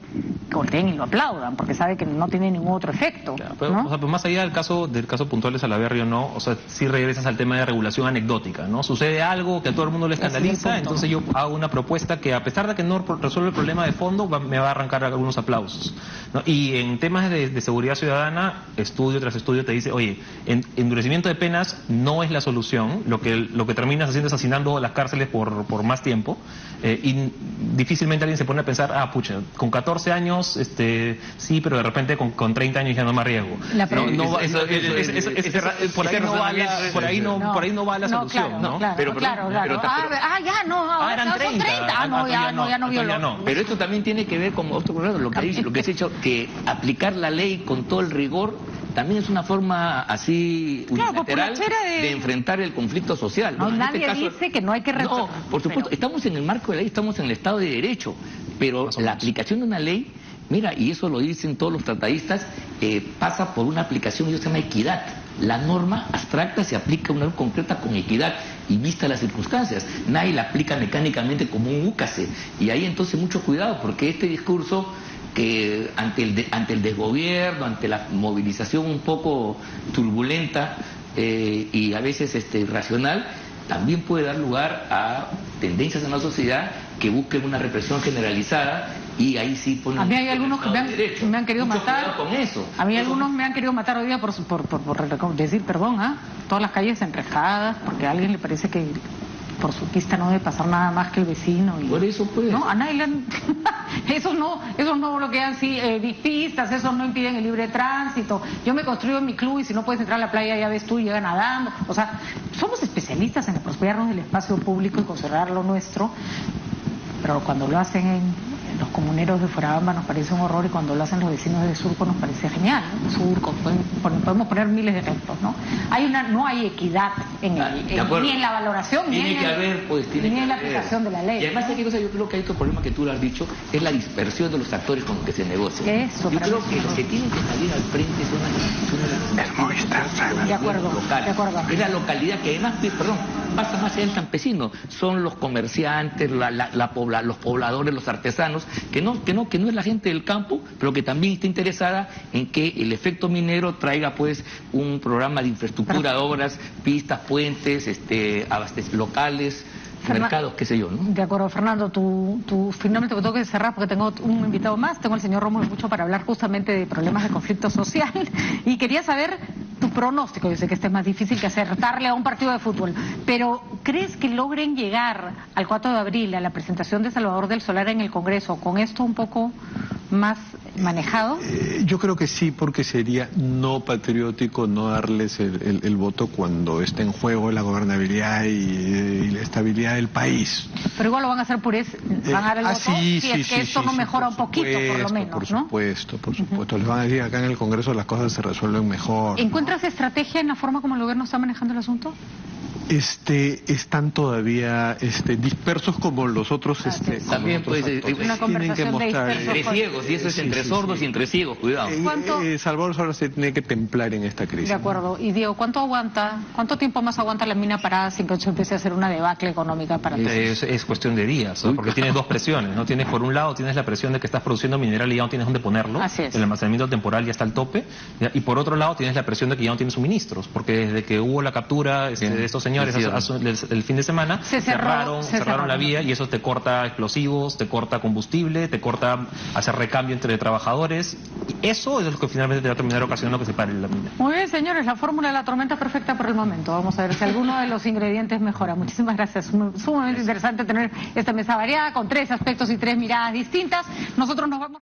que volteen y lo aplaudan, porque sabe que no tiene ningún otro efecto. Claro, pero, ¿no? O sea, pues más allá del caso puntual de Salaverry o no, o sea, sí regresas al tema de regulación anecdótica, ¿no? Sucede algo que a todo el mundo le escandaliza, entonces yo hago una propuesta que a pesar de que no resuelve el problema de fondo, me va a arrancar algunos aplausos, ¿no? Y en temas de seguridad ciudadana, estudio tras estudio te dice, oye, endurecimiento de penas no es la solución, lo que terminas haciendo es hacinando las cárceles por más tiempo, y difícilmente alguien se pone a pensar, pucha, con 14 años, sí, pero de repente con 30 años ya no me arriesgo. Por ahí no va la solución, ¿no? Claro. Eran 30. Ya no violó. Pero esto también tiene que ver con otro problema, lo que se ha hecho, que aplicar la ley con todo el rigor también es una forma así unilateral de enfrentar el conflicto social. No, nadie dice que no hay que respetar. No, por supuesto, estamos en el marco de la ley, estamos en el Estado de Derecho, pero la aplicación de una ley, mira, y eso lo dicen todos los tratadistas, pasa por una aplicación que se llama equidad. La norma abstracta se aplica a una norma concreta con equidad. y vistas las circunstancias. Nadie la aplica mecánicamente como un úcase. Y ahí entonces mucho cuidado, porque este discurso que ante el desgobierno, ante la movilización un poco turbulenta y a veces irracional, también puede dar lugar a tendencias en la sociedad que busquen una represión generalizada, y ahí sí ponen... A mí hay algunos que me han querido matar. Con eso. A mí algunos me han querido matar hoy día por decir perdón, todas las calles enrejadas, porque a alguien le parece que por su pista no debe pasar nada más que el vecino. Y, por eso pues. No, a nadie le han... esos no bloquean pistas, esos no impiden el libre tránsito. Yo me construyo en mi club y si no puedes entrar a la playa ya ves tú y llega nadando. O sea, somos especialistas en apropiarnos del espacio público y conservar lo nuestro, pero cuando lo hacen en los comuneros de Fuerabamba nos parece un horror, y cuando lo hacen los vecinos de Surco nos parece genial, ¿no? Surco, podemos poner miles de ejemplos, ¿no? No hay equidad ni en la valoración ni en la aplicación de la ley. Y además, yo creo que hay otro problema que tú lo has dicho, es la dispersión de los actores con los que se negocia. Yo creo que los que tienen que salir al frente son las de acuerdo. Es la localidad que además, pasa más allá del campesino, son los comerciantes, los pobladores, los artesanos, que no es la gente del campo, pero que también está interesada en que el efecto minero traiga pues un programa de infraestructura, de obras, pistas, puentes, locales, mercados, qué sé yo, ¿no? De acuerdo, Fernando, tú finalmente me tengo que cerrar porque tengo un invitado más, tengo al señor Rómulo Mucho para hablar justamente de problemas de conflicto social, y quería saber tu pronóstico. Yo sé que este es más difícil que acertarle a un partido de fútbol, pero ¿crees que logren llegar al 4 de abril a la presentación de Salvador del Solar en el Congreso con esto un poco más manejado? Yo creo que sí, porque sería no patriótico no darles el voto cuando esté en juego la gobernabilidad y la estabilidad del país. Pero igual lo van a hacer van a dar el voto si es que esto no mejora un poquito, por lo menos, ¿no? Por supuesto. Les van a decir acá en el Congreso las cosas se resuelven mejor. ¿Encuentras estrategia en la forma como el gobierno está manejando el asunto? Están todavía dispersos como los otros también pues una conversación entre ciegos, y eso es entre sordos y entre ciegos, cuidado. Salvador ahora se tiene que templar en esta crisis. De acuerdo. Y Diego, ¿cuánto tiempo más aguanta la mina parada sin que se empiece a hacer una debacle económica para todos? Es cuestión de días, ¿no? Porque tienes dos presiones, ¿no? Tienes, por un lado, tienes la presión de que estás produciendo mineral y ya no tienes dónde ponerlo. Así es. El almacenamiento temporal ya está al tope. Y por otro lado, tienes la presión de que ya no tienes suministros, porque desde que hubo la captura de estos señores el fin de semana, cerraron la vía, y eso te corta explosivos, te corta combustible, te corta hacer recambio entre trabajadores, y eso es lo que finalmente te va a terminar ocasionando que se pare la mina. Muy bien, señores, la fórmula de la tormenta perfecta por el momento. Vamos a ver si alguno de los ingredientes mejora. Muchísimas gracias. Sumamente interesante tener esta mesa variada con 3 aspectos y 3 miradas distintas. Nosotros nos vamos...